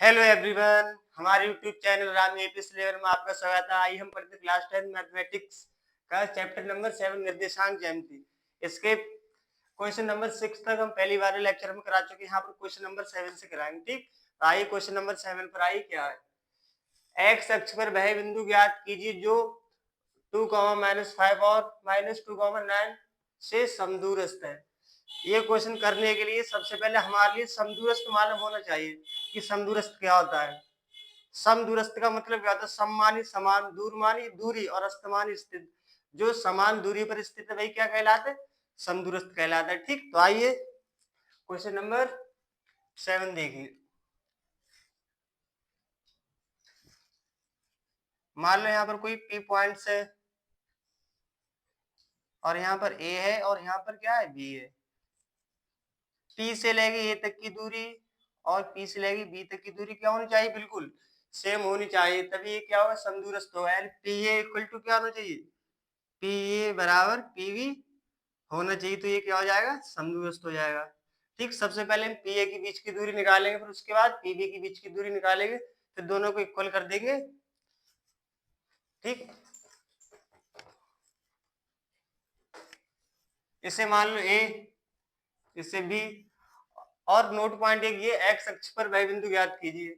Hello everyone, हमारे YouTube channel Ram AP level में आपका स्वागत है। आइए हम पढ़ते क्लास 10 मैथमेटिक्स का चैप्टर नंबर 7 निर्देशांक ज्यामिति। इसके क्वेश्चन नंबर 6 तक हम पहली बार लेक्चर में करा चुके हैं। यहाँ पर क्वेश्चन नंबर 7 से कराएंगे। ठीक, तो आइए क्वेश्चन नंबर 7 पर आइए। क्या है? एक्स अक्ष पर वह बिंदु ज्ञात कीजिए जो 2, -5 और -2, 9 से समदूरस्थ है। ये क्वेश्चन करने के लिए सबसे पहले हमारे लिए समदूरस्थ मालूम होना चाहिए कि समदूरस्थ क्या होता है। समदूरस्थ का मतलब क्या होता है? सममानी, समान, दूरमानी, दूरी और अस्तमानी स्थित। जो समान दूरी पर स्थित है वही क्या कहलाता है? समदूरस्थ कहलाता है। ठीक, तो आइए क्वेश्चन नंबर 7 देखिए। मान लो यहाँ पर कोई P पॉइंट्स है और यहाँ पर A है और यहाँ पर क्या है? B है। P से लेके A तक की दूरी और P से लेके B तक की दूरी क्या होनी चाहिए? बिल्कुल सेम होनी चाहिए, तभी ये क्या होगा? समदूरस्थ होगा। यानी PA इक्वल टू क्या होना चाहिए? PA बराबर PB होना चाहिए, तो ये क्या हो जाएगा? समदूरस्थ हो जाएगा। ठीक, सबसे पहले हम PA के बीच की दूरी निकालेंगे, फिर उसके बाद PB के बीच की दूरी निकालेंगे, फिर दोनों को इक्वल कर देंगे। ठीक, इसे मान लो A, इसे B। और नोट पॉइंट एक ये, एक्स अक्ष पर वह बिंदु ज्ञात कीजिए।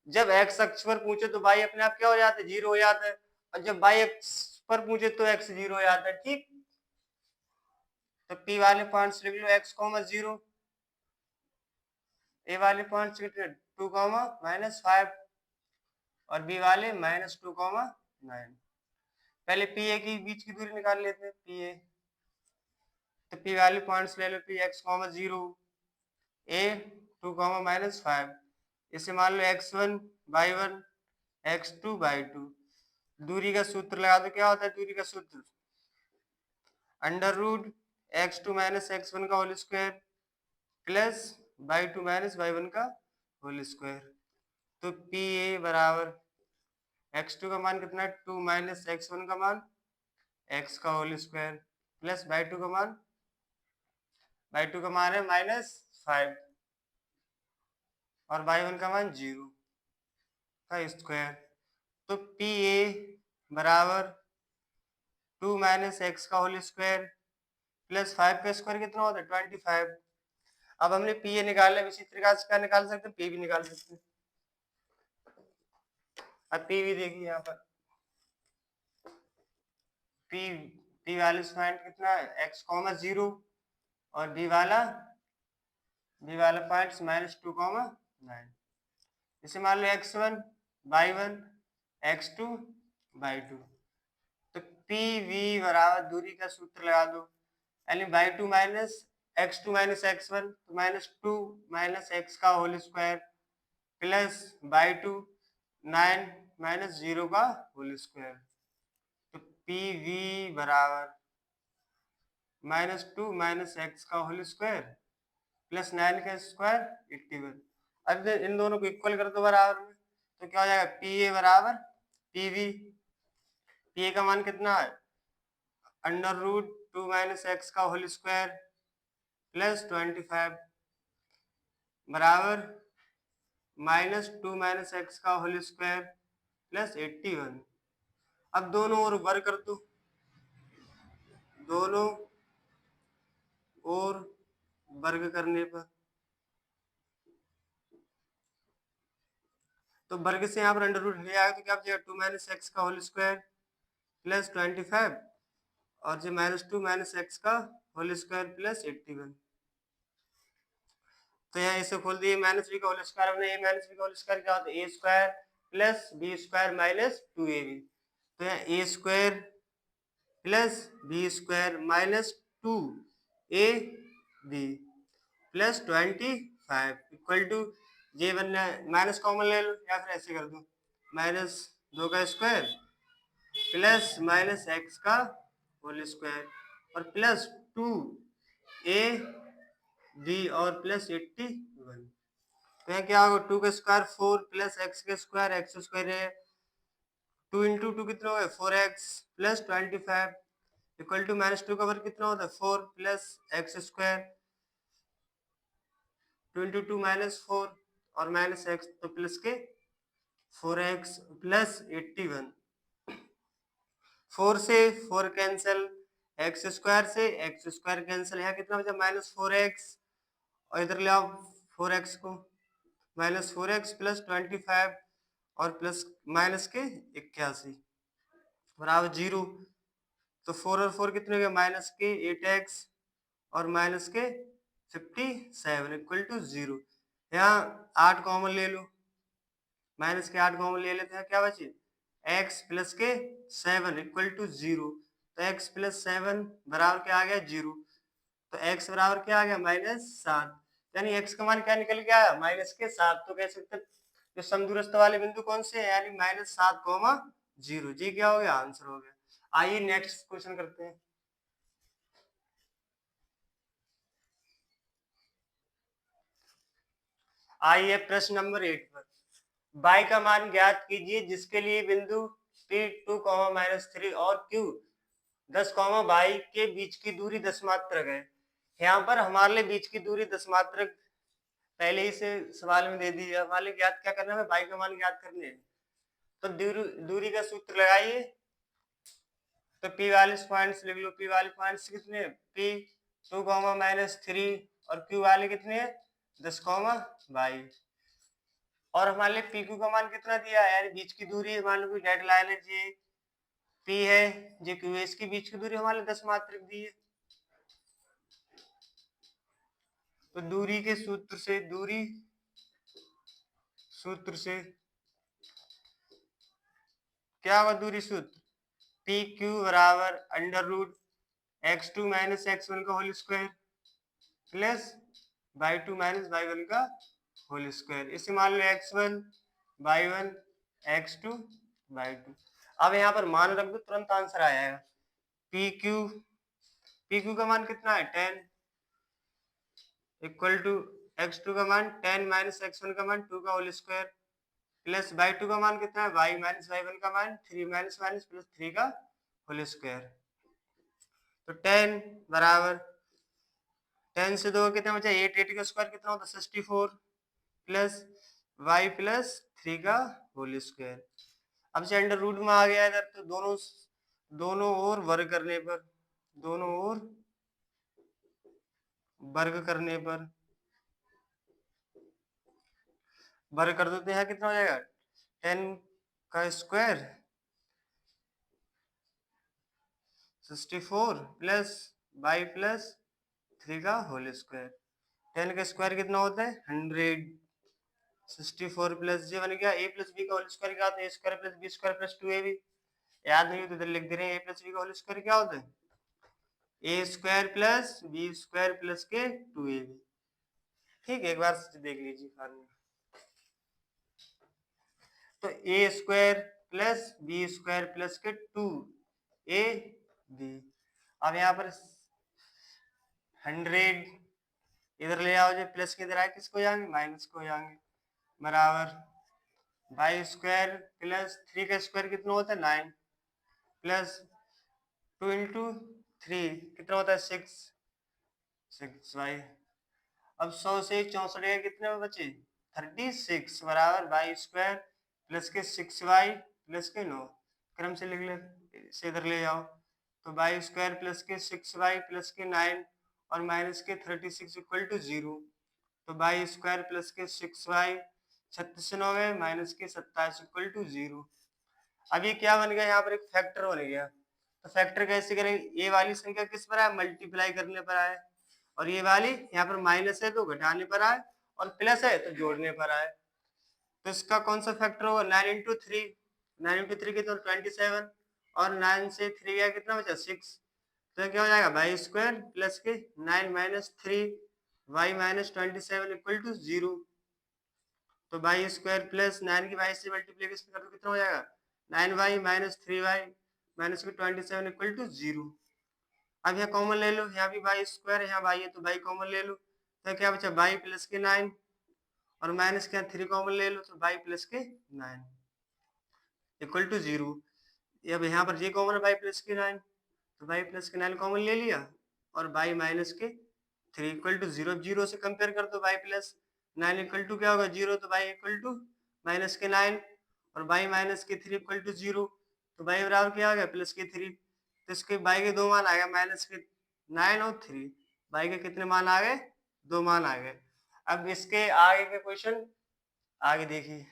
जब एक्स अक्ष पर पूछे तो y अपने आप क्या हो जाता है? 0 हो जाता है, और जब y अक्ष पर पूछे तो x 0 हो जाता है। ठीक, तो P वाले पॉइंट्स लिख लो x, 0, A वाले पॉइंट्स लिख लो 2, -5 और B वाले -2, 9। पहले PA की बीच की दूरी निकाल लेते हैं। PA, तो P वाले पॉइंट्स ले लो, P x, 0, A 2, -5। इसे मान लो x1 y1 x2 y2। दूरी का सूत्र लगा दो। क्या होता है दूरी का सूत्र? √x2 - x1 का whole square plus y2 - y1 का होल स्क्वायर। तो PA बराबर x2 का मान कितना है? 2 - x1 का मान x का होल स्क्वायर प्लस y2 का मान है -5 और y1 का मान 0 का स्क्वायर। तो PA बराबर 2 - x का होल स्क्वायर प्लस 5 का स्क्वायर कितना होता है? 25। अब हमने PA निकाला, इसी तरीके से क्या निकाल सकते हैं? P भी निकाल सकते हैं। अब P भी देखिए यहाँ पर P वाले पॉइंट कितना है? x, 0 और B वाला पॉइंट -2, 9। इसे मान लो x1 y1 x2 y2। तो PV बराबर दूरी का सूत्र लगा दो, यानी y2 - x2 - x1 तो -2 - x का होल स्क्वायर प्लस y2 9 - 0 का होल स्क्वायर। तो PV बराबर -2 - x का होल स्क्वायर प्लस 9 का स्क्वायर 81। अब इन दोनों को इक्वल कर दो बराबर में, तो क्या हो जाएगा? PA बराबर PV। PA का मान कितना है? √2 - x का होल स्क्वायर प्लस 25 बराबर -2 - x का होल स्क्वायर प्लस 81। अब दोनों ओर वर्ग कर दो, दोनों ओर वर्ग करने पर तो वर्ग से यहाँ पर अंडर रूट ले आएगा, तो क्या बचेगा? 2 - x का होल स्क्वायर प्लस 25 और जो -2 - x का होल स्क्वायर प्लस 81। तो यहाँ इसे खोल दिए, -b का होल स्क्वायर। हमने a - b का होल स्क्वायर क्या होता है? a square plus b square minus 2ab। तो यहाँ a square plus b square minus 2ab plus 25 equal to ये बनना माइनस कॉमन ले लो या फिर ऐसे कर दो, -2 का स्क्वायर प्लस -x का होल स्क्वायर और प्लस 2ab और प्लस 81। तो यहाँ क्या होगा? 2 का स्क्वायर 4 प्लस x का स्क्वायर, x स्क्वायर है 2 इंटू 2 कितना हो गया? 4x प्लस 25 इक्वल टू -2 का वर्ग कितना होता है? 4 प्लस x स्क्वायर 2 इंटू 2 -4 और माइनस एक्स, तो प्लस के 4x प्लस 81। 4 से 4 कैंसिल, एक्स स्क्वायर से एक्स स्क्वायर कैंसिल, यहाँ कितना बचा -4x, और इधर ले आओ 4x को, -4x प्लस 25 और प्लस माइनस के 81 बराबर 0। तो 4 और 4 कितने हो गए माइनस के 8x और माइनस के 57 इक्वल टू 0। यहाँ 8 कॉमन ले लो, माइनस के 8 कॉमन ले लेते हैं, क्या बचे x प्लस के 7 इक्वल टू 0। तो x प्लस 7 बराबर क्या आ गया 0। तो x बराबर क्या आ गया -7, यानी x का मान क्या निकल के आया -7। तो कह सकते हैं जो समदूरस्थ वाले बिंदु कौन से हैं, यानी -7, 0। जी क्या हो गया, आंसर हो गया। आइए नेक्स्ट क्वेश्चन करते हैं। आइए प्रश्न नंबर 8 पर, y का मान ज्ञात कीजिए जिसके लिए बिंदु P2, -3 और Q 10, y के बीच की दूरी 10 मात्रक है। यहाँ पर हमारे लिए बीच की दूरी 10 मात्रक पहले ही से सवाल में दे दी है। हमारे लिए ज्ञात क्या करना है, y का मान ज्ञात करने है। तो दूरी का सूत्र लगाइए। तो P वाले पॉइंट्स लिख लो। P वाले पॉइंट्स कितने हैं, P2, -3 और Q वाले कितने हैं 10, y। और हमारे लिए PQ का मान कितना दिया है, यानी बीच की दूरी मान लो डेड लाइन है जी P है, जो Q है, इसकी बीच की दूरी हमारे लिए 10 मात्रक दी है। तो दूरी के सूत्र से क्या हुआ, दूरी सूत्र PQ बराबर √(x2 - x1) का whole square plus y2 - y1 का होल स्क्वायर। इसे मान लो x1 y1 x2 y2। अब यहाँ पर मान रख दो, तुरंत आंसर आ जाएगा। PQ का मान कितना है 10 इक्वल टू x2 का मान 10 - x1 का मान 2 का होल स्क्वायर प्लस y2 का मान कितना है y - y1 का मान 3 - प्लस 3 का होल स्क्वायर। तो 10 बराबर 10 से 2 कितना बचा 8, 8 का स्क्वायर कितना होता है 64 प्लस y प्लस 3 का होल स्क्वायर। अब से अंडर रूट में आ गया इधर, तो दोनों ओर वर्ग करने पर वर्ग कर देते हैं, कितना हो जाएगा 10 का स्क्वायर 64 प्लस y प्लस 3 का होल स्क्वायर। 10 का स्क्वायर कितना होता है 100, 64 प्लस जे बन गया a प्लस बी का होल स्क्वायर क्या होता है, a square plus B square plus 2ab। याद नहीं हो तो इधर लिख दे रहे हैं, a प्लस बी का होल स्क्वायर क्या होता है a square plus B square plus के 2ab। ठीक है, एक बार देख लीजिए फार्मूला। तो a square plus B square plus के 2ab। अब यहाँ पर 100 इधर ले आओ, जो प्लस के इधर आए किसको जाएंगे माइनस को जाएंगे, बराबर y स्क्वायर प्लस 3 का स्क्वायर कितना होता है 9 प्लस 2 इंटू 3 कितना होता है 6y। अब 100 से 64 कितने बचे 36 बराबर y स्क्वायर प्लस के 6y प्लस के 9। क्रम से लिख ले, से इधर ले जाओ। तो y स्क्वायर प्लस के 6y प्लस के 9 और माइनस के 36 इक्वल टू 0। तो y स्क्वायर प्लस के 6y 36 से 9 गए माइनस के 27 इक्वल टू 0। अब ये क्या बन गया, यहाँ पर एक फैक्टर बन गया। तो फैक्टर कैसे करेंगे, ये वाली संख्या किस पर आए मल्टीप्लाई करने पर आए, और ये वाली यहाँ पर माइनस है तो घटाने पर आए, और प्लस है तो जोड़ने पर आए। तो इसका कौन सा फैक्टर होगा 9 इंटू 3, 9 इंटू 3 कितना 27 और 9 से 3 गया कितना बचा 6। तो क्या हो जाएगा वाई स्क्वायर प्लस के 9 minus 3 Y minus 27 equal to 0। तो वाई स्क्वायर प्लस 9 की वाई से मल्टीप्लीकेशन कर दो कितना हो जाएगा 9y minus 3y minus 27 equal to 0। अब यहाँ कॉमन ले लो, यहाँ भी वाई स्क्वायर है, यहाँ वाई है तो वाई कॉमन ले लो। तो क्या बचा वाई प्लस के 9 और माइनस के 3 कॉमन ले लो, तो वाई प्लस के 9 इक्वल टू 0। अब यहाँ पर जे कॉमन है वाई प्लस के 9, तो वाई प्लस के 9 कॉमन ले लिया और वाई माइनस के 3 इक्वल टू 0। 0 से कंपेयर कर दो वाई प्लस 9 इक्वल टू क्या होगा 0, तो y इक्वल टू माइनस के 9 और y माइनस के 3 इक्वल टू 0, तो y बराबर क्या आ गया प्लस के 3। तो इसके y के दो मान आ गए माइनस के 9 और 3, y के कितने मान आ गए, दो मान आ गए। अब इसके आगे के क्वेश्चन आगे देखिए।